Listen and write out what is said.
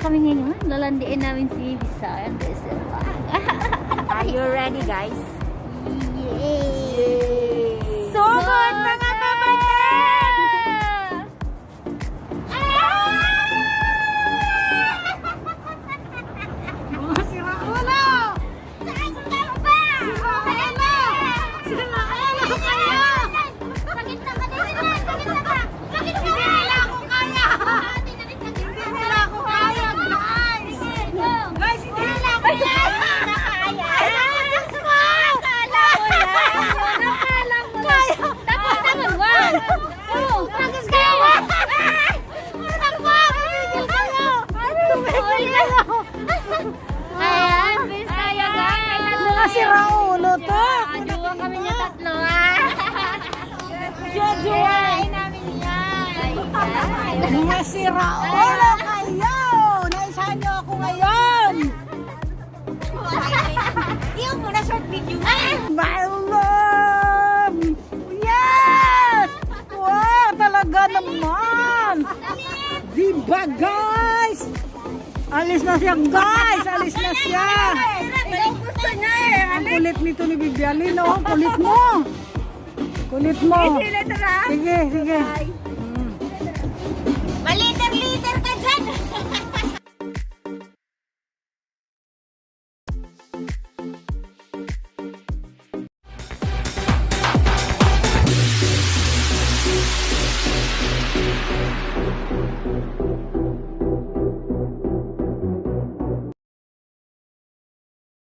kami ngayon. Lalandiin namin si Visayan. Are you ready, guys? Yay! Sugod mga kapatid! Mga siraulo! Saan ka ba? Siraulo! Siraulo kayo! Sakit na ka din yan! Sakit na ka! Sakit na ka! Hindi nila ako kaya! Hindi nila ako kaya, guys! Guys, hindi nila ako kaya! Ay, naku, Diyos mo! Nakala mo yan! Nakala mo yan! Tapos naman, one! Two! Tapos kayo! Takbo! Tumigil kayo! Tumigil kayo! Ayan, please tayo guys! Mga siraulo to! Aduwa kami niya tatlo Jojoy! namin yan! Mga siraulo kayo! Naisahan niyo ako ngayon! Yung muna short video. My love! Yes! Wow, talaga naman! Diba, guys? Alis na siya, guys! Alis na siya! Gusto niya eh! Ang kulit nito ni Bibialin, oh. Kulit mo! Kulit mo! Sige, sige.